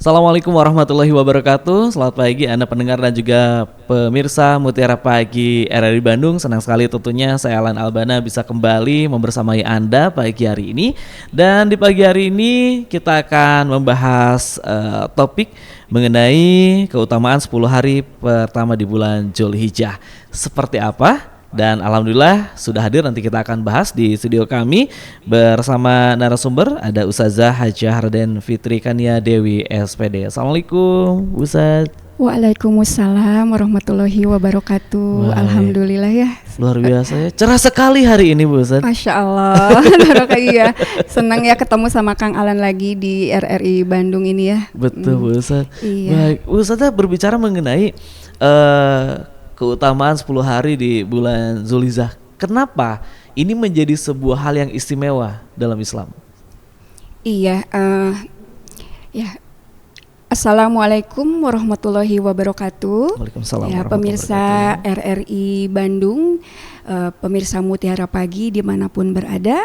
Assalamualaikum warahmatullahi wabarakatuh. Selamat pagi Anda pendengar dan juga pemirsa Mutiara Pagi RRI Bandung. Senang sekali tentunya saya Alan Albana bisa kembali membersamai Anda pagi hari ini. Dan di pagi hari ini kita akan membahas topik mengenai keutamaan 10 hari pertama di bulan Dzulhijjah. Seperti apa? Dan alhamdulillah sudah hadir, nanti kita akan bahas di studio kami bersama narasumber ada Ustazah Hajah Raden Fitri Kania Dewi SPD. Assalamualaikum Ustaz. Waalaikumsalam warahmatullahi wabarakatuh. Baik. Alhamdulillah ya. Luar biasa ya, cerah sekali hari ini Bu Ustaz. Masya Allah. Iya. Senang ya ketemu sama Kang Alan lagi di RRI Bandung ini ya. Betul Bu Ustaz. Iya. Baik, Ustaz berbicara mengenai keutamaan 10 hari di bulan Dzulhijjah. Kenapa ini menjadi sebuah hal yang istimewa dalam Islam? Iya, ya. Assalamualaikum warahmatullahi wabarakatuh. Waalaikumsalam Ya, warahmatullahi pemirsa wabarakatuh. RRI Bandung, pemirsa Mutiara Pagi dimanapun berada.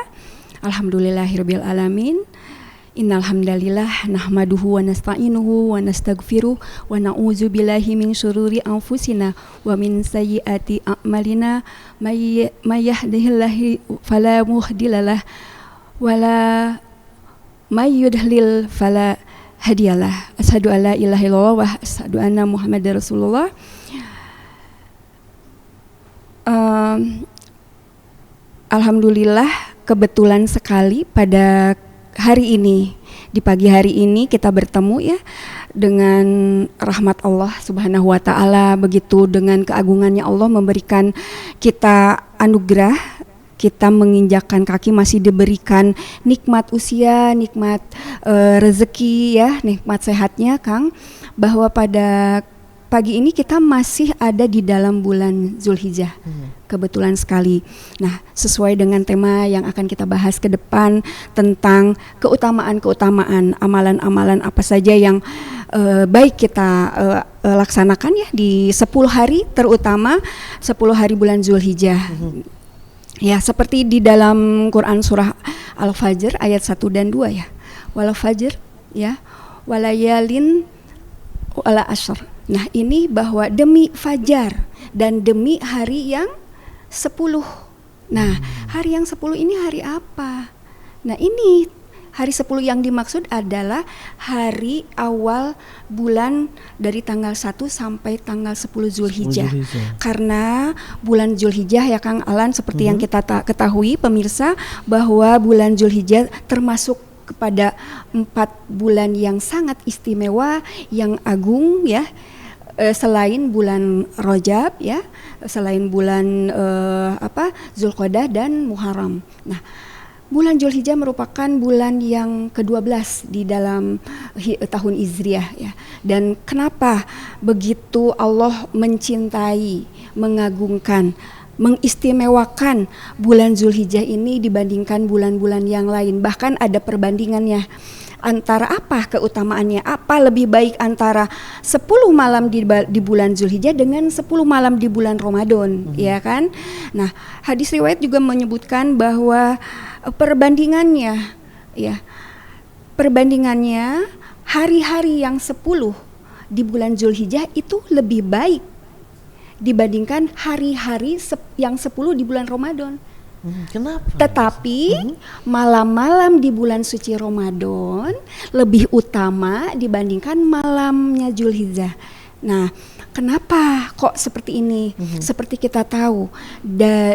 Alhamdulillahirabbil alamin. Innal hamdalillah nahmaduhu wa nasta'inuhu wa nastaghfiruh wa na'udzu billahi min syururi anfusina wa min sayyiati a'malina may yahdihillahu fala mudhillalah wa la may yudhlil fala hadiyalah. Asyhadu alla ilaha illallah wa asyhadu anna Muhammadar Rasulullah. Alhamdulillah kebetulan sekali pada hari ini, di pagi hari ini kita bertemu ya dengan rahmat Allah Subhanahu wa taala, begitu dengan keagungannya Allah memberikan kita anugerah, kita menginjakkan kaki masih diberikan nikmat usia, nikmat rezeki ya, nikmat sehatnya Kang, bahwa pada pagi ini kita masih ada di dalam bulan Dzulhijjah. Kebetulan sekali. Nah, sesuai dengan tema yang akan kita bahas ke depan tentang keutamaan-keutamaan, amalan-amalan apa saja yang baik kita laksanakan ya di 10 hari, terutama 10 hari bulan Dzulhijjah. Ya, seperti di dalam Quran surah Al-Fajr ayat 1 dan 2 ya. Wal fajr ya, walayalin wala ashr. Nah, ini bahwa demi fajar dan demi hari yang 10. Nah, hari yang 10 ini hari apa? Nah, ini hari 10 yang dimaksud adalah hari awal bulan dari tanggal 1 sampai tanggal 10 Dzulhijjah. Karena bulan Dzulhijjah ya Kang Alan, seperti yang kita ketahui pemirsa, bahwa bulan Dzulhijjah termasuk kepada 4 bulan yang sangat istimewa, yang agung ya, selain bulan Rajab ya, selain bulan Zulqa'dah dan Muharram. Nah, bulan Dzulhijjah merupakan bulan yang ke-12 di dalam tahun Hijriah ya. Dan kenapa begitu Allah mencintai, mengagungkan, mengistimewakan bulan Dzulhijjah ini dibandingkan bulan-bulan yang lain? Bahkan ada perbandingannya. Antara apa keutamaannya? Apa lebih baik antara 10 malam di bulan Dzulhijjah dengan 10 malam di bulan Ramadan, ya kan? Nah, hadis riwayat juga menyebutkan bahwa perbandingannya hari-hari yang 10 di bulan Dzulhijjah itu lebih baik dibandingkan hari-hari yang 10 di bulan Ramadan. Kenapa? Tetapi malam-malam di bulan suci Ramadan lebih utama dibandingkan malamnya Dzulhijjah. Nah, kenapa kok seperti ini? Seperti kita tahu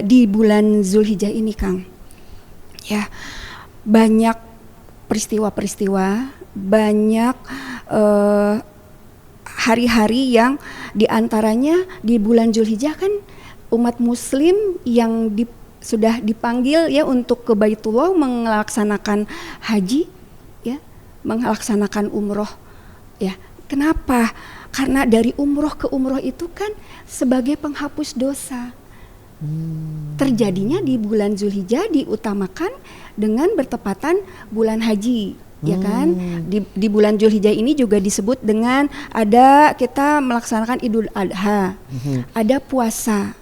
di bulan Dzulhijjah ini Kang, ya banyak peristiwa-peristiwa, banyak hari-hari yang diantaranya di bulan Dzulhijjah kan umat Muslim yang sudah dipanggil ya untuk ke Baitullah melaksanakan haji ya, melaksanakan umroh ya. Kenapa? Karena dari umroh ke umroh itu kan sebagai penghapus dosa. Terjadinya di bulan Dzulhijjah diutamakan dengan bertepatan bulan haji. Ya kan, di bulan Dzulhijjah ini juga disebut dengan ada kita melaksanakan Idul Adha, ada puasa,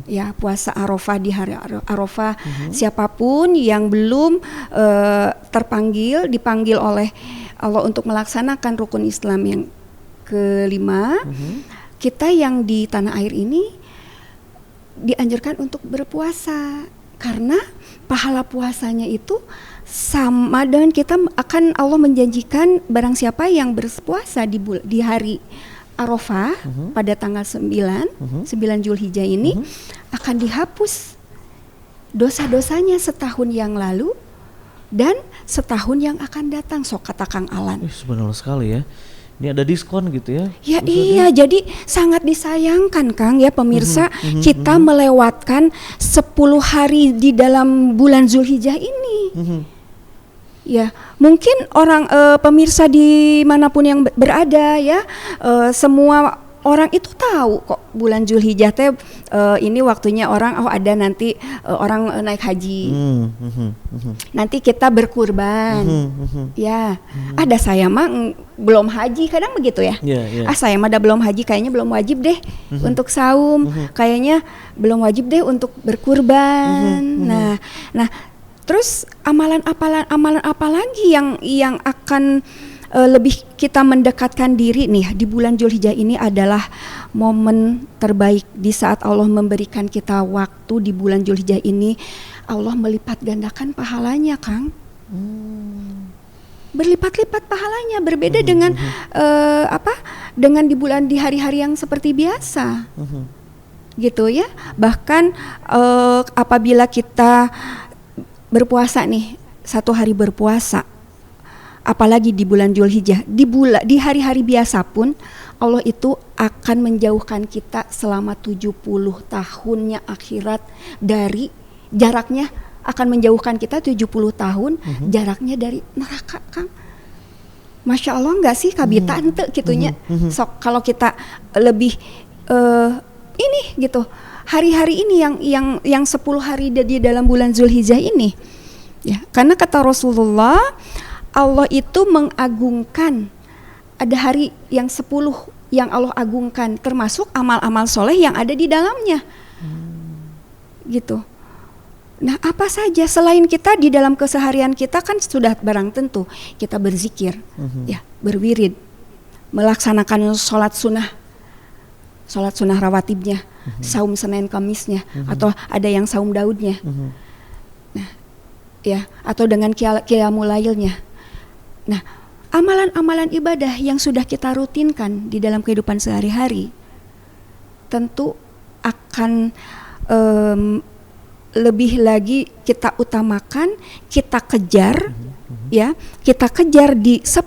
ya puasa Arafah di hari Arafah. Siapapun yang belum dipanggil oleh Allah untuk melaksanakan rukun Islam yang kelima, kita yang di tanah air ini dianjurkan untuk berpuasa karena pahala puasanya itu sama dengan kita akan Allah menjanjikan barang siapa yang berpuasa di hari Arafah pada tanggal 9 Zulhijjah ini akan dihapus dosa-dosanya setahun yang lalu dan setahun yang akan datang. Sok kata Kang Alan. Subhanallah sekali ya. Ini ada diskon gitu ya? Ya iya, jadi sangat disayangkan Kang ya pemirsa, kita melewatkan 10 hari di dalam bulan Zulhijjah ini. Ya, mungkin orang pemirsa dimanapun yang berada ya, semua orang itu tahu kok bulan Zulhijjah teh ini waktunya orang ada nanti orang naik haji. Nanti kita berkurban. Ya. Ada saya mah belum haji kadang begitu ya. Saya mah belum haji kayaknya belum wajib deh untuk saum. Kayaknya belum wajib deh untuk berkurban. Nah, terus amalan apa lagi yang akan lebih kita mendekatkan diri nih di bulan Zulhijjah ini adalah momen terbaik di saat Allah memberikan kita waktu di bulan Zulhijjah ini. Allah melipat gandakan pahalanya, Kang. Berlipat-lipat pahalanya, berbeda dengan dengan di hari-hari yang seperti biasa. Gitu ya. Bahkan apabila kita berpuasa nih, 1 hari berpuasa, apalagi di bulan Zulhijjah, di hari-hari biasa pun Allah itu akan menjauhkan kita selama 70 tahunnya akhirat dari jaraknya, akan menjauhkan kita 70 tahun jaraknya dari neraka, Kang. Masya Allah enggak sih kabita ente gitunya. Sok kalau kita lebih ini gitu, hari-hari ini yang 10 hari di dalam bulan Zulhijjah ini ya, karena kata Rasulullah, Allah itu mengagungkan, ada hari yang 10 yang Allah agungkan, termasuk amal-amal soleh yang ada di dalamnya. Gitu. Nah, apa saja selain kita di dalam keseharian kita kan sudah barang tentu kita berzikir, ya, berwirid, melaksanakan sholat sunnah rawatibnya, saum Senin Kamisnya, atau ada yang saum Daudnya. Nah, ya, atau dengan qiyamul lailnya. Nah, amalan-amalan ibadah yang sudah kita rutinkan di dalam kehidupan sehari-hari tentu akan lebih lagi kita utamakan, kita kejar, ya, kita kejar di 10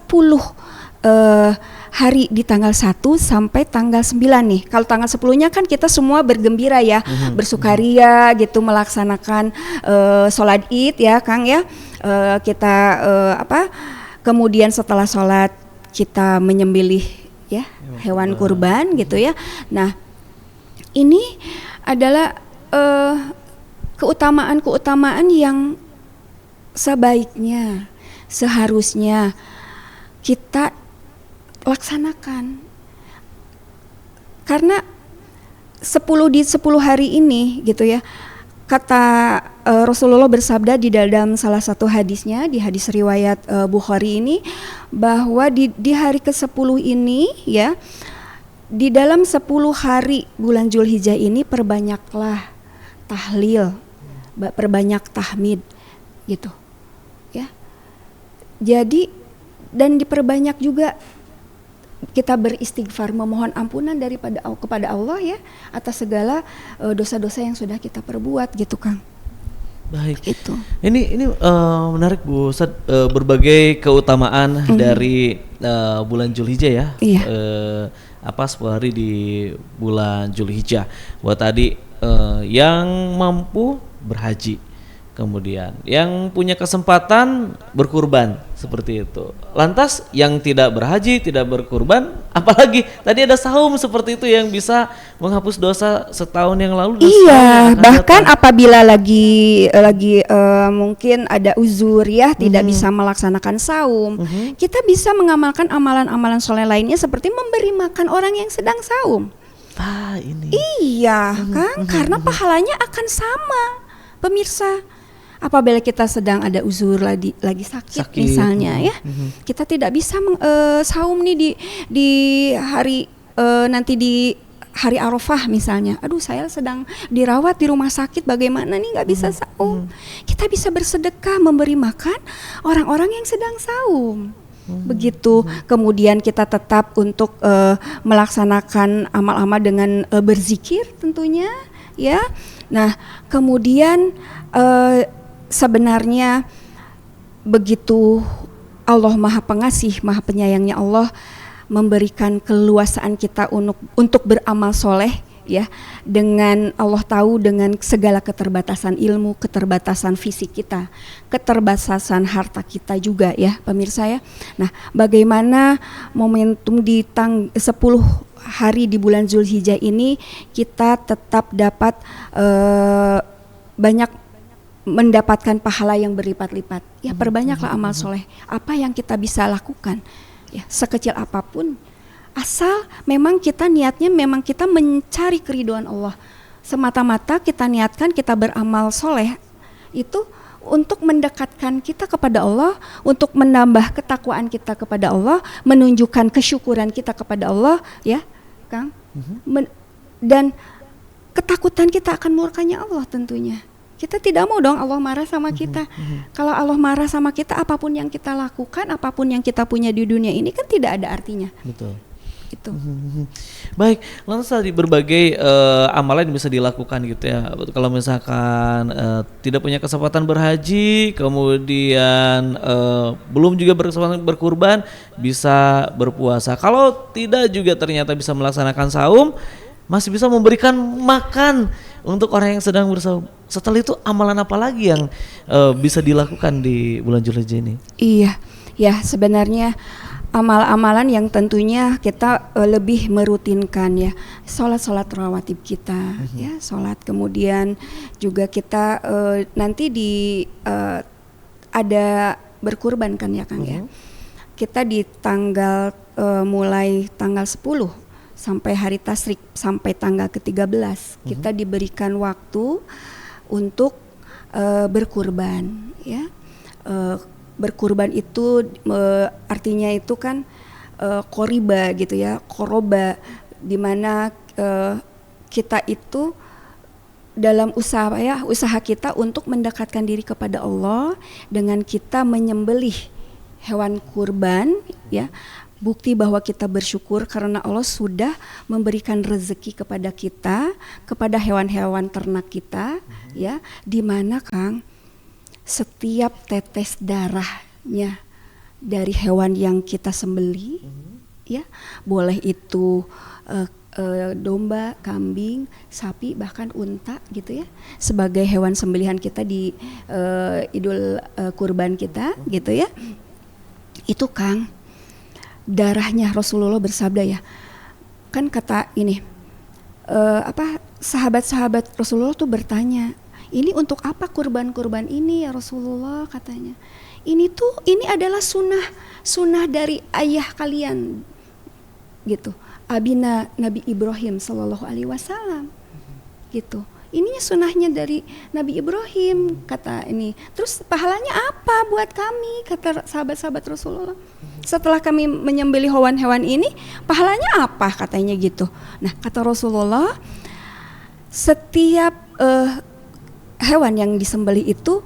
hari di tanggal 1 sampai tanggal 9 nih. Kalau tanggal 10-nya kan kita semua bergembira ya, bersukaria gitu, melaksanakan sholat Id ya, Kang ya. Kita kemudian setelah sholat kita menyembelih ya hewan kurban gitu ya. Nah, ini adalah keutamaan yang sebaiknya, seharusnya kita laksanakan. Karena 10 hari ini gitu ya, kata Rasulullah bersabda di dalam salah satu hadisnya, di hadis riwayat Bukhari ini, bahwa di hari ke-10 ini ya, di dalam 10 hari bulan Zulhijjah ini perbanyaklah tahlil, perbanyak tahmid gitu ya. Jadi dan diperbanyak juga kita beristighfar, memohon ampunan kepada Allah ya atas segala dosa-dosa yang sudah kita perbuat gitu, Kang. Baik. Itu. Ini menarik Bu Ustad, berbagai keutamaan dari bulan Zulhijjah ya. Iya. 10 hari di bulan Zulhijjah. Buat tadi yang mampu berhaji, kemudian yang punya kesempatan berkurban seperti itu. Lantas yang tidak berhaji, tidak berkurban, apalagi tadi ada saum seperti itu yang bisa menghapus dosa setahun yang lalu. Iya, bahkan apabila lagi mungkin ada uzur ya, tidak bisa melaksanakan saum, kita bisa mengamalkan amalan-amalan soleh lainnya seperti memberi makan orang yang sedang saum. Ini. Iya, kan? Karena pahalanya akan sama, pemirsa. Apabila kita sedang ada uzur lagi sakit misalnya ya, kita tidak bisa saum nih di hari nanti di hari Arafah misalnya. Aduh, saya sedang dirawat di rumah sakit, bagaimana nih nggak bisa saum? Kita bisa bersedekah memberi makan orang-orang yang sedang saum. Begitu. Kemudian kita tetap untuk melaksanakan amal-amal dengan berzikir tentunya ya. Nah, kemudian sebenarnya begitu Allah Maha Pengasih, Maha Penyayangnya Allah memberikan keluasaan kita untuk beramal soleh ya, dengan Allah tahu dengan segala keterbatasan ilmu, keterbatasan fisik kita, keterbatasan harta kita juga ya pemirsa ya. Nah, bagaimana momentum di 10 hari di bulan Zulhijjah ini kita tetap dapat banyak mendapatkan pahala yang berlipat-lipat. Ya, perbanyaklah amal soleh. Apa yang kita bisa lakukan? Ya, sekecil apapun. Asal memang kita niatnya memang kita mencari keridhaan Allah. Semata-mata kita niatkan kita beramal soleh itu untuk mendekatkan kita kepada Allah, untuk menambah ketakwaan kita kepada Allah, menunjukkan kesyukuran kita kepada Allah, ya, Kang. Dan ketakutan kita akan murkanya Allah tentunya. Kita tidak mau dong Allah marah sama kita. Kalau Allah marah sama kita, apapun yang kita lakukan, apapun yang kita punya di dunia ini kan tidak ada artinya. Betul. Itu. Baik, lantas tadi berbagai amalan yang bisa dilakukan gitu ya. Kalau misalkan tidak punya kesempatan berhaji, kemudian belum juga berkesempatan berkurban, bisa berpuasa. Kalau tidak juga ternyata bisa melaksanakan saum, masih bisa memberikan makan untuk orang yang sedang bersaum. Setelah itu amalan apa lagi yang bisa dilakukan di bulan Zulhijjah ini? Iya, ya sebenarnya amal-amalan yang tentunya kita lebih merutinkan ya, sholat rawatib kita, ya sholat, kemudian juga kita nanti ada berkurban kan ya Kang ya. Kita di tanggal mulai tanggal 10 sampai hari Tasyrik sampai tanggal ke-13 kita diberikan waktu untuk berkurban ya. Berkurban itu artinya itu kan koriba gitu ya, koroba, di mana kita itu dalam usaha kita untuk mendekatkan diri kepada Allah dengan kita menyembelih hewan kurban ya. Bukti bahwa kita bersyukur karena Allah sudah memberikan rezeki kepada kita, kepada hewan-hewan ternak kita ya, di mana Kang setiap tetes darahnya dari hewan yang kita sembelih ya, boleh itu domba, kambing, sapi, bahkan unta gitu ya, sebagai hewan sembelihan kita di idul kurban kita gitu ya. Itu Kang, darahnya Rasulullah bersabda ya, kan kata ini sahabat-sahabat Rasulullah tuh bertanya, ini untuk apa kurban-kurban ini ya Rasulullah, katanya. Ini adalah sunnah dari ayah kalian gitu, abina Nabi Ibrahim sallallahu alaihi wasallam gitu. Ininya sunnahnya dari Nabi Ibrahim, kata ini. Terus pahalanya apa buat kami, kata sahabat-sahabat Rasulullah. Setelah kami menyembelih hewan-hewan ini, pahalanya apa, katanya gitu. Nah, kata Rasulullah, setiap hewan yang disembelih itu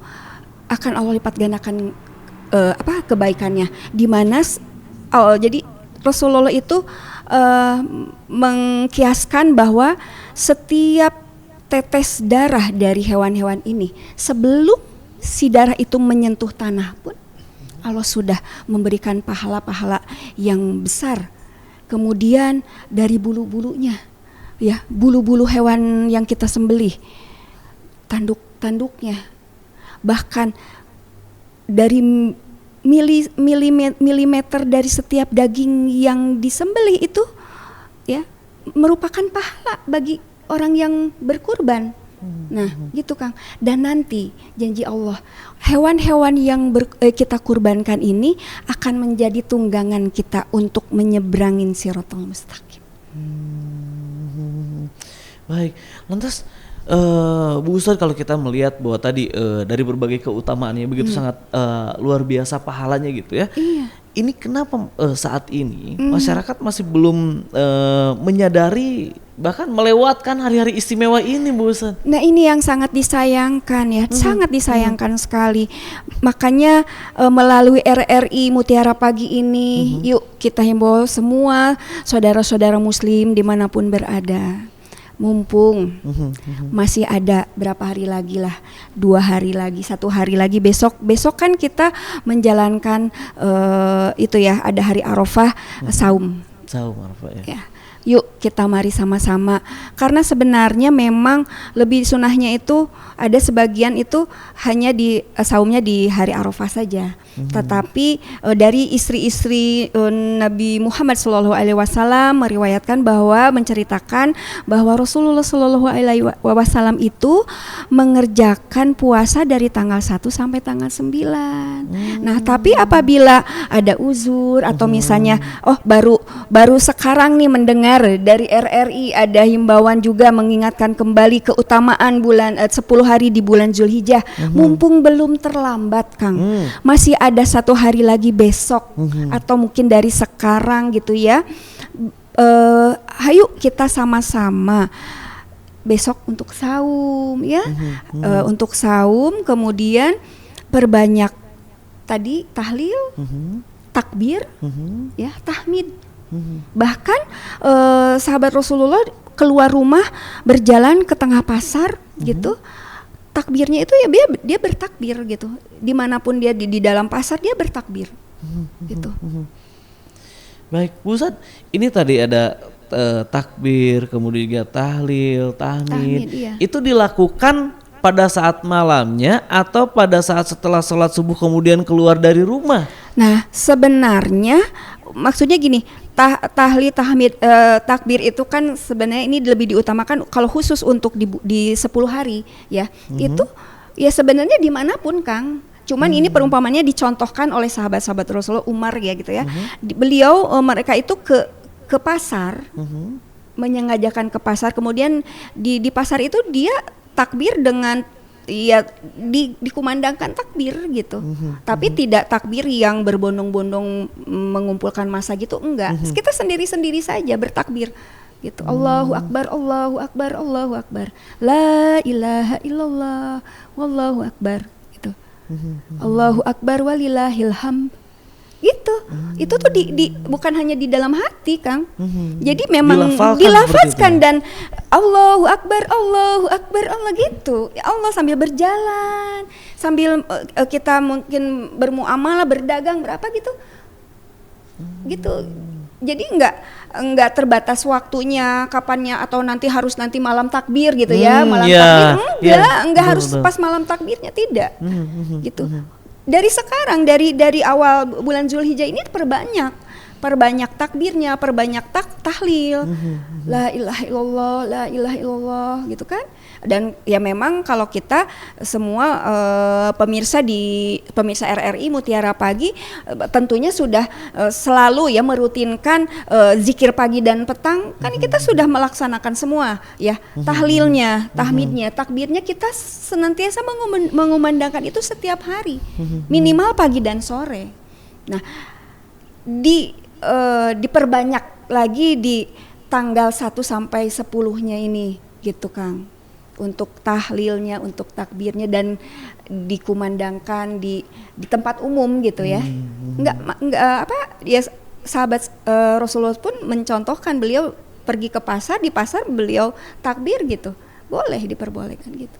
akan Allah lipat gandakan kebaikannya. Di mana jadi Rasulullah itu mengkiaskan bahwa setiap tetes darah dari hewan-hewan ini, sebelum si darah itu menyentuh tanah pun Allah sudah memberikan pahala-pahala yang besar. Kemudian dari bulu-bulunya ya, bulu-bulu hewan yang kita sembelih, tanduk-tanduknya, bahkan dari milimeter dari setiap daging yang disembelih itu ya merupakan pahala bagi orang yang berkurban. Nah, gitu Kang. Dan nanti janji Allah, hewan-hewan yang kita kurbankan ini akan menjadi tunggangan kita untuk menyeberangin Shiratal Mustaqim. Baik. Lantas Bu Ustadz, kalau kita melihat bahwa tadi dari berbagai keutamaannya begitu sangat luar biasa pahalanya gitu ya. Iya. Ini kenapa saat ini masyarakat masih belum menyadari bahkan melewatkan hari-hari istimewa ini, Bu Ustadz? Nah, ini yang sangat disayangkan ya, sangat disayangkan sekali. Makanya melalui RRI Mutiara Pagi ini, yuk kita himbau semua saudara-saudara muslim dimanapun berada. Mumpung masih ada berapa hari lagi lah, 2 hari lagi, 1 hari lagi, besok kan kita menjalankan itu ya, ada hari Arafah, saum Arafah ya. ya. Yuk kita mari sama-sama, karena sebenarnya memang lebih sunahnya itu ada sebagian itu hanya di saumnya di hari Arafah saja. Tetapi dari istri-istri Nabi Muhammad SAW meriwayatkan bahwa menceritakan bahwa Rasulullah SAW itu mengerjakan puasa dari tanggal 1 sampai tanggal 9. Nah, tapi apabila ada uzur atau misalnya baru sekarang nih mendengar dari RRI ada himbauan juga mengingatkan kembali keutamaan bulan 10 hari di bulan Zulhijjah, mumpung belum terlambat, Kang. Masih ada 1 hari lagi besok atau mungkin dari sekarang gitu ya. Ayo kita sama-sama besok untuk saum ya. Untuk saum, kemudian perbanyak tadi tahlil, takbir, ya, tahmid. Bahkan sahabat Rasulullah keluar rumah berjalan ke tengah pasar gitu, takbirnya itu ya dia bertakbir gitu, dimanapun dia di dalam pasar dia bertakbir gitu. Baik, Bu Ustadz, ini tadi ada takbir, kemudian juga tahlil, tahmid. Iya. Itu dilakukan pada saat malamnya atau pada saat setelah sholat subuh kemudian keluar dari rumah? Nah, sebenarnya maksudnya gini, tahlil, tahmid, takbir itu kan sebenarnya ini lebih diutamakan kalau khusus untuk di 10 hari ya. Itu ya sebenarnya dimanapun, Kang. Cuman ini perumpamannya dicontohkan oleh sahabat-sahabat Rasulullah, Umar ya gitu ya. Beliau mereka itu ke pasar, menyengajakan ke pasar, kemudian di pasar itu dia takbir dengan ya dikumandangkan takbir gitu. Tapi tidak takbir yang berbondong-bondong mengumpulkan massa gitu, enggak. Kita sendiri-sendiri saja bertakbir gitu. Allahu Akbar, Allahu Akbar, Allahu Akbar. La ilaha illallah, wallahu akbar gitu. Allahu Akbar walillahil hamd. Itu tuh bukan hanya di dalam hati, Kang. Jadi memang dilafazkan dan Allahu Akbar, Allahu Akbar, Allah gitu. Ya Allah sambil berjalan, sambil kita mungkin bermuamalah, berdagang berapa gitu. Gitu. Jadi enggak terbatas waktunya kapannya atau nanti harus nanti malam takbir gitu ya, malam takbir enggak harus pas malam takbirnya, tidak. Gitu. Dari sekarang dari awal bulan Zulhijjah ini perbanyak takbirnya, perbanyak tahlil, la ilaha illallah, la ilaha illallah gitu kan. Dan ya memang kalau kita semua pemirsa RRI Mutiara Pagi tentunya sudah selalu ya merutinkan zikir pagi dan petang, kan kita sudah melaksanakan semua ya, tahlilnya, tahmidnya, takbirnya kita senantiasa mengumandangkan itu setiap hari, minimal pagi dan sore. Nah, diperbanyak lagi di tanggal 1 sampai 10-nya ini gitu, Kang, untuk tahlilnya, untuk takbirnya, dan dikumandangkan di tempat umum gitu ya. Enggak ya, sahabat Rasulullah pun mencontohkan, beliau pergi ke pasar, di pasar beliau takbir gitu, boleh, diperbolehkan gitu.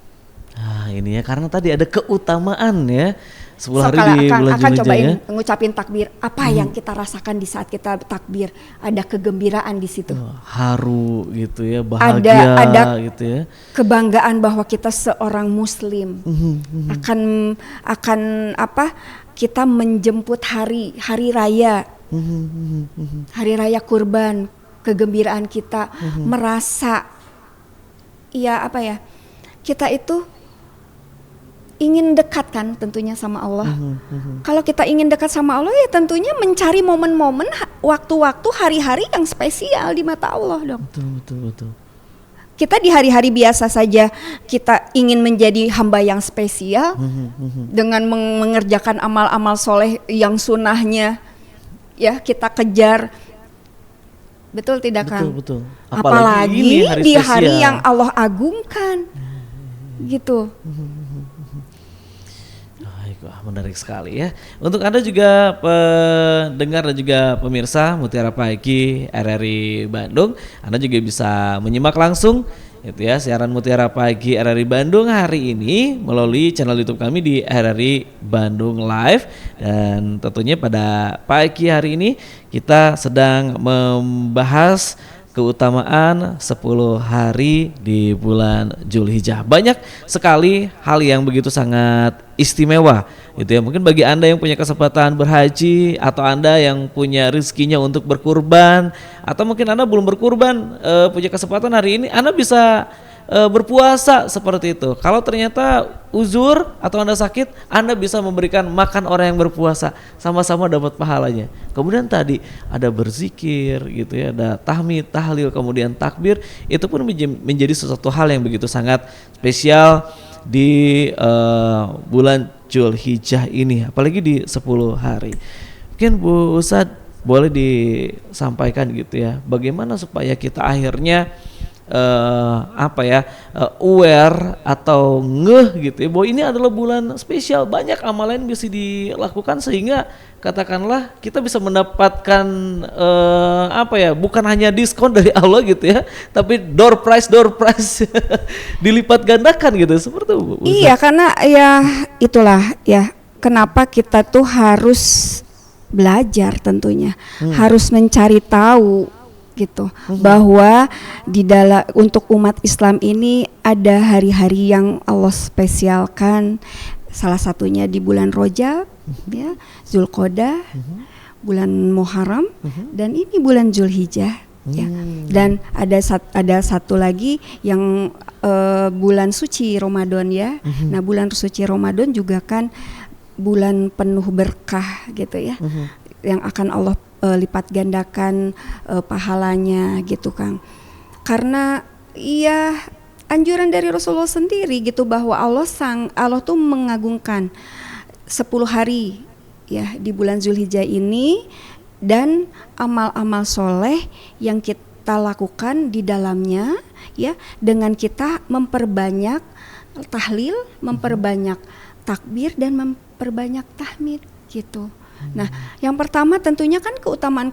Ini ya karena tadi ada keutamaan ya. 10 hari di akan bulan Zulhijjah cobain ya. ngucapin takbir. Apa yang kita rasakan di saat kita takbir? Ada kegembiraan di situ. Haru gitu ya, bahagia ada gitu ya. Kebanggaan bahwa kita seorang muslim. Akan apa? Kita menjemput hari raya. Hari raya kurban, kegembiraan kita, merasa ya apa ya? Kita itu ingin dekat kan tentunya sama Allah. Kalau kita ingin dekat sama Allah ya tentunya mencari momen-momen, waktu-waktu, hari-hari yang spesial di mata Allah dong. Betul. kita di hari-hari biasa saja kita ingin menjadi hamba yang spesial dengan mengerjakan amal-amal soleh yang sunnahnya ya kita kejar. Betul tidak Kang? Betul. Apalagi ini hari di spesial. hari yang Allah agungkan gitu. Wah, menarik sekali ya. Untuk Anda juga pendengar dan juga pemirsa Mutiara Pagi RRI Bandung, Anda juga bisa menyimak langsung itu ya siaran Mutiara Pagi RRI Bandung hari ini melalui channel YouTube kami di RRI Bandung Live. Dan tentunya pada pagi hari ini kita sedang membahas keutamaan 10 hari di bulan Zulhijjah. Banyak sekali hal yang begitu sangat istimewa gitu ya. Mungkin bagi Anda yang punya kesempatan berhaji atau Anda yang punya rezekinya untuk berkurban atau mungkin Anda belum berkurban punya kesempatan hari ini Anda bisa berpuasa seperti itu. Kalau ternyata uzur atau Anda sakit, Anda bisa memberikan makan orang yang berpuasa, sama-sama dapat pahalanya. Kemudian tadi ada berzikir gitu ya, ada tahmid, tahlil, kemudian takbir, itu pun menjadi sesuatu hal yang begitu sangat spesial di bulan Zulhijjah ini, apalagi di 10 hari. Mungkin Bu Ustadz boleh disampaikan gitu ya, bagaimana supaya kita akhirnya aware atau ngeh gitu ya, bahwa ini adalah bulan spesial, banyak amalan bisa dilakukan sehingga katakanlah kita bisa mendapatkan bukan hanya diskon dari Allah gitu ya, tapi door prize dilipat gandakan gitu seperti itu. Iya, karena ya itulah ya kenapa kita tuh harus belajar tentunya, harus mencari tahu gitu bahwa di dalam untuk umat Islam ini ada hari-hari yang Allah spesialkan, salah satunya di bulan Rajab ya, Zulqa'dah, bulan Muharram dan ini bulan Zulhijjah ya. Dan ada satu lagi yang bulan suci Ramadan ya. Nah, bulan suci Ramadan juga kan bulan penuh berkah gitu ya. Yang akan Allah lipat gandakan pahalanya gitu Kang. Karena iya anjuran dari Rasulullah sendiri gitu bahwa Allah tuh mengagungkan 10 hari ya di bulan Zulhijjah ini, dan amal-amal soleh yang kita lakukan di dalamnya ya, dengan kita memperbanyak tahlil, memperbanyak takbir dan memperbanyak tahmid gitu. Nah, yang pertama tentunya kan keutamaan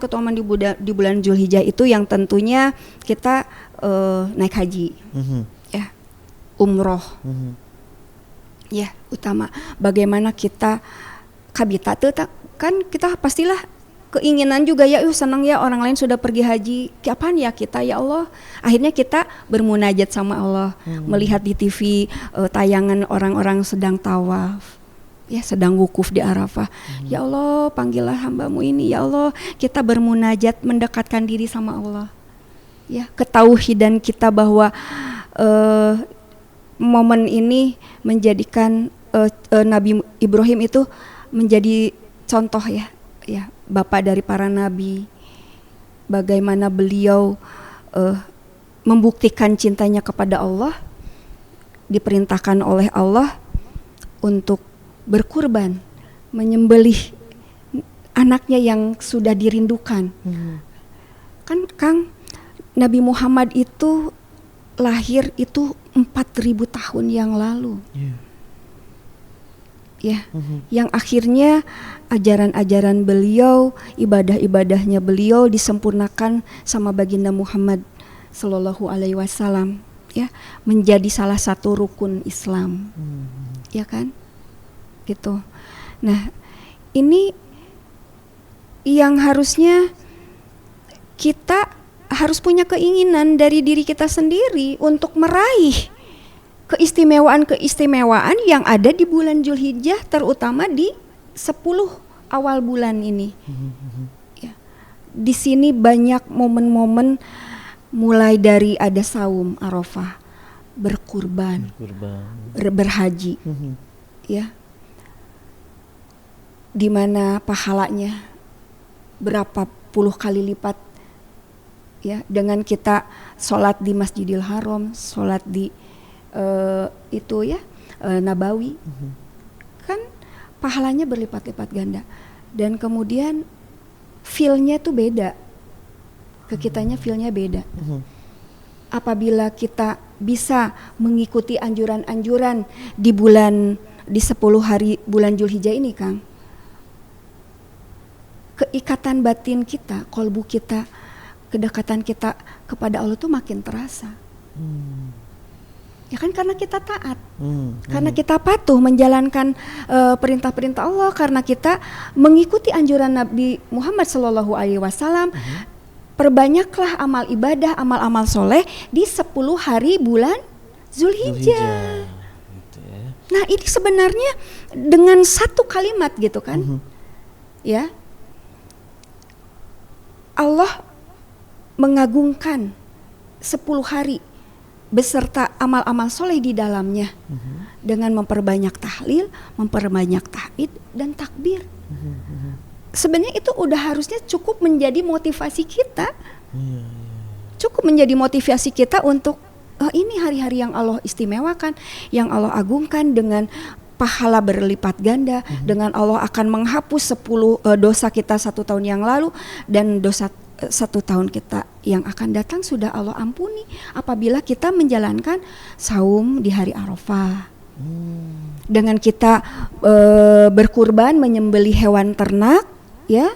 di bulan Zulhijjah itu yang tentunya kita naik haji, ya, umroh, ya utama. Bagaimana kita kabita tuh kan kita pastilah keinginan juga ya, senang ya orang lain sudah pergi haji, kapan ya kita ya Allah. Akhirnya kita bermunajat sama Allah, melihat di TV tayangan orang-orang sedang tawaf. Ya, sedang wukuf di Arafah. Ya Allah, panggillah hambamu ini. Ya Allah, kita bermunajat mendekatkan diri sama Allah. Ya, ketauhidan kita bahwa momen ini menjadikan Nabi Ibrahim itu menjadi contoh ya, bapak dari para nabi. Bagaimana beliau membuktikan cintanya kepada Allah, diperintahkan oleh Allah untuk berkurban, menyembelih anaknya yang sudah dirindukan. Kan Kang, Nabi Muhammad itu lahir itu 4.000 tahun yang lalu. Ya, yang akhirnya ajaran-ajaran beliau, ibadah-ibadahnya beliau disempurnakan sama baginda Muhammad sallallahu alaihi wasallam ya, menjadi salah satu rukun Islam. Ya kan? Gitu. Nah, ini yang harusnya kita harus punya keinginan dari diri kita sendiri untuk meraih keistimewaan yang ada di bulan Zulhijjah, terutama di 10 awal bulan ini. Ya. Di sini banyak momen-momen, mulai dari ada saum Arafah, berkurban. Berhaji. Ya. Di mana pahalanya berapa puluh kali lipat ya, dengan kita sholat di Masjidil Haram, sholat di Nabawi, kan pahalanya berlipat-lipat ganda. Dan kemudian feel-nya tuh beda, ke kitanya feel-nya beda. Apabila kita bisa mengikuti anjuran-anjuran di 10 hari bulan Zulhijjah ini, Kang, keikatan batin kita, kolbu kita, kedekatan kita kepada Allah tuh makin terasa. Ya kan, karena kita taat, karena kita patuh menjalankan perintah-perintah Allah, karena kita mengikuti anjuran Nabi Muhammad SAW. Perbanyaklah amal ibadah, amal-amal soleh di 10 hari bulan Zulhijjah. Gitu ya. Nah, ini sebenarnya dengan satu kalimat gitu kan, ya, Allah mengagungkan 10 hari beserta amal-amal soleh di dalamnya dengan memperbanyak tahlil, memperbanyak tahmid dan takbir. Sebenarnya itu udah harusnya cukup menjadi motivasi kita, cukup menjadi motivasi kita untuk ini hari-hari yang Allah istimewakan, yang Allah agungkan, dengan pahala berlipat ganda, dengan Allah akan menghapus 10 dosa kita 1 tahun yang lalu, dan dosa 1 tahun kita yang akan datang sudah Allah ampuni apabila kita menjalankan saum di hari Arafah. Dengan kita berkurban, menyembelih hewan ternak, ya,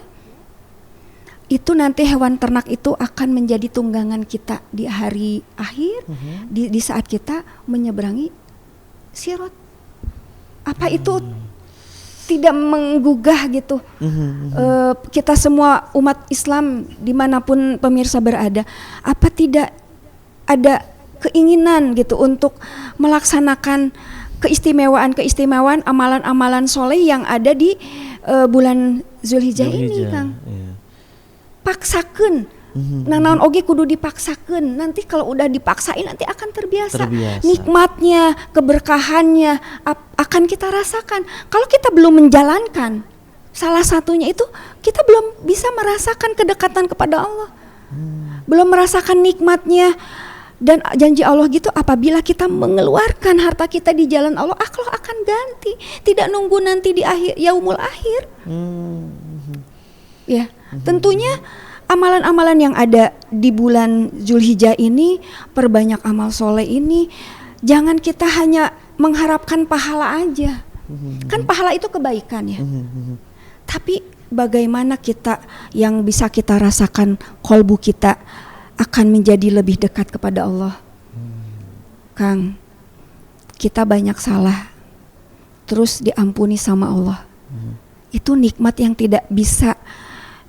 itu nanti hewan ternak itu akan menjadi tunggangan kita di hari akhir, di saat kita menyeberangi Sirat. Apa itu tidak menggugah gitu kita semua umat Islam dimanapun pemirsa berada? Apa tidak ada keinginan gitu untuk melaksanakan keistimewaan amalan-amalan soleh yang ada di bulan Zulhijjah ini, Kang? Paksakeun. Naon oge kudu dipaksakeun. Nanti kalau udah dipaksain nanti akan terbiasa. Nikmatnya, keberkahannya akan kita rasakan. Kalau kita belum menjalankan, salah satunya itu kita belum bisa merasakan kedekatan kepada Allah. Belum merasakan nikmatnya. Dan janji Allah gitu, apabila kita mengeluarkan harta kita di jalan Allah, Allah akan ganti. Tidak nunggu nanti di akhir yaumul akhir. Ya, tentunya amalan-amalan yang ada di bulan Zulhijjah ini, perbanyak amal soleh ini, jangan kita hanya mengharapkan pahala aja. Kan pahala itu kebaikan ya. Tapi bagaimana kita yang bisa kita rasakan, kolbu kita akan menjadi lebih dekat kepada Allah. Kang, kita banyak salah, terus diampuni sama Allah. Itu nikmat yang tidak bisa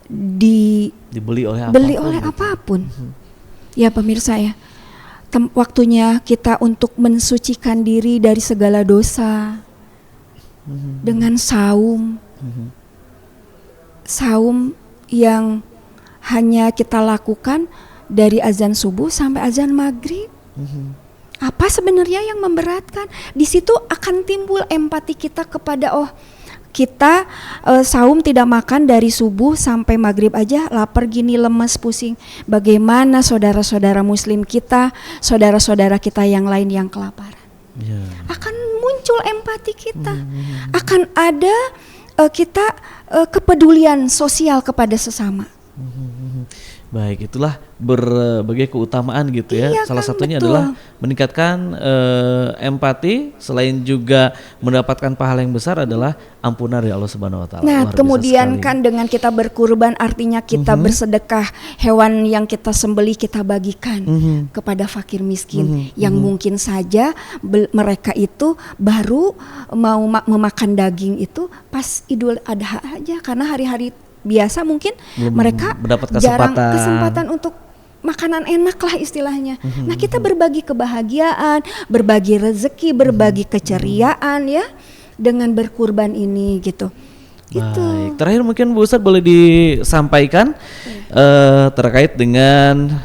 dibeli oleh apapun. Ya pemirsa ya, waktunya kita untuk mensucikan diri dari segala dosa dengan saum. Saum yang hanya kita lakukan dari azan subuh sampai azan maghrib. Apa sebenarnya yang memberatkan? Di situ akan timbul empati kita kepada kita saum tidak makan dari subuh sampai maghrib aja, lapar gini, lemes, pusing. Bagaimana saudara-saudara muslim kita, saudara-saudara kita yang lain yang kelaparan? Akan muncul empati kita, akan ada kita kepedulian sosial kepada sesama. Baik, itulah berbagai keutamaan gitu ya. Salah satunya betul. adalah meningkatkan empati, selain juga mendapatkan pahala yang besar adalah ampunan dari Allah Subhanahu wa taala. Nah, kemudian kan dengan kita berkurban artinya kita bersedekah, hewan yang kita sembelih kita bagikan kepada fakir miskin yang mungkin saja mereka itu baru mau memakan daging itu pas Idul Adha aja, karena hari-hari biasa mungkin belum mereka jarang kesempatan untuk makanan enak lah istilahnya. Nah, kita berbagi kebahagiaan, berbagi rezeki, berbagi keceriaan ya dengan berkurban ini gitu. Baik. Terakhir mungkin Bu Ustadz boleh disampaikan terkait dengan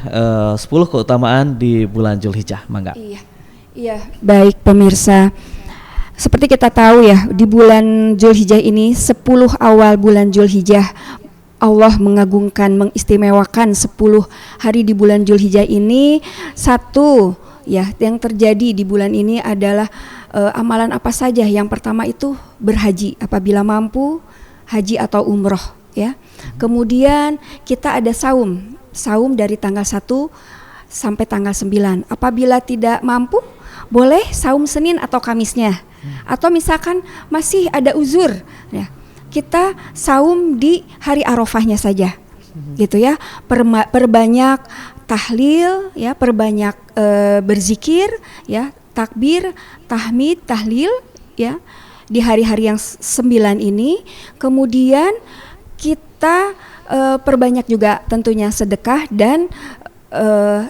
10 keutamaan di bulan Zulhijjah, mangga. Iya. Baik pemirsa. Seperti kita tahu ya, di bulan Zulhijjah ini 10 awal bulan Zulhijjah Allah mengagungkan, mengistimewakan 10 hari di bulan Zulhijjah ini. Satu, ya, yang terjadi di bulan ini adalah amalan apa saja? Yang pertama itu berhaji apabila mampu, haji atau umroh, ya. Kemudian kita ada saum dari tanggal 1 sampai tanggal 9. Apabila tidak mampu, boleh saum Senin atau Kamisnya. Atau misalkan masih ada uzur, ya, kita saum di hari Arafahnya saja, gitu ya. Perbanyak tahlil, ya, perbanyak berzikir, ya, takbir, tahmid, tahlil, ya, di hari-hari yang 9 ini. Kemudian kita perbanyak juga tentunya sedekah dan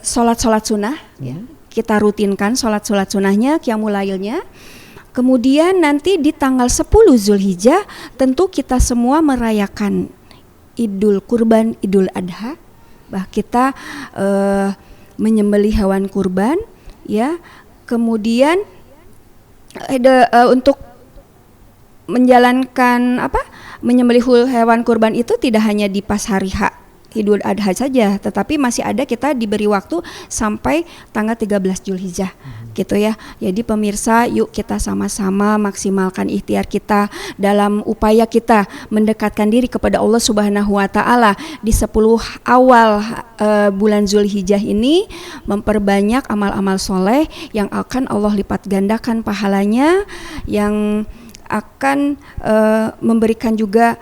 sholat sunnah, ya. Kita rutinkan sholat sunnahnya, qiyamul lailnya. Kemudian nanti di tanggal 10 Zulhijjah tentu kita semua merayakan Idul Kurban, Idul Adha. Kita menyembelih hewan kurban, ya. Kemudian untuk menjalankan menyembelih hewan kurban itu tidak hanya di pas hari Idul Adha saja, tetapi masih ada, kita diberi waktu sampai tanggal 13 Zulhijjah, gitu ya. Jadi pemirsa, yuk kita sama-sama maksimalkan ikhtiar kita dalam upaya kita mendekatkan diri kepada Allah Subhanahu wa taala di 10 awal bulan Zulhijjah ini, memperbanyak amal-amal soleh yang akan Allah lipat gandakan pahalanya, yang akan memberikan juga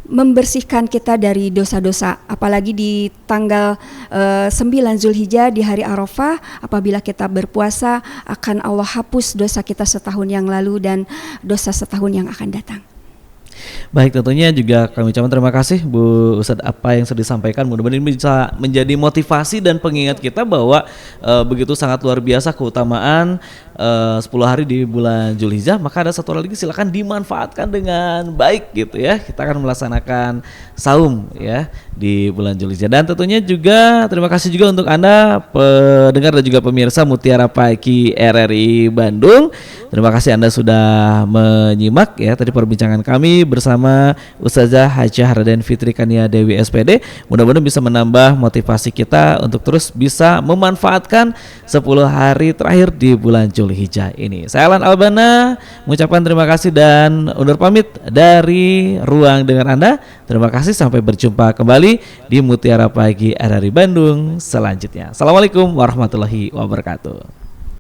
membersihkan kita dari dosa-dosa. Apalagi di tanggal 9 Zulhijjah di hari Arafah, apabila kita berpuasa, akan Allah hapus dosa kita setahun yang lalu dan dosa setahun yang akan datang. Baik, tentunya juga kami ucapkan terima kasih Bu Ustadz apa yang sudah disampaikan. Mudah-mudahan ini bisa menjadi motivasi dan pengingat kita bahwa begitu sangat luar biasa keutamaan 10 hari di bulan Zulhijjah. Maka ada satu hal lagi, silakan dimanfaatkan dengan baik, gitu ya. Kita akan melaksanakan saum, ya, di bulan Zulhijjah. Dan tentunya juga terima kasih juga untuk Anda pendengar dan juga pemirsa Mutiara Pagi RRI Bandung. Terima kasih Anda sudah menyimak, ya, tadi perbincangan kami bersama Ustazah Hajah Raden Fitri Kania Dewi SPD. Mudah-mudahan bisa menambah motivasi kita untuk terus bisa memanfaatkan 10 hari terakhir di bulan Zulhijjah ini. Saya Alan Albana mengucapkan terima kasih dan undur pamit dari ruang dengar Anda. Terima kasih, sampai berjumpa kembali di Mutiara Pagi RRI Bandung selanjutnya. Assalamualaikum warahmatullahi wabarakatuh.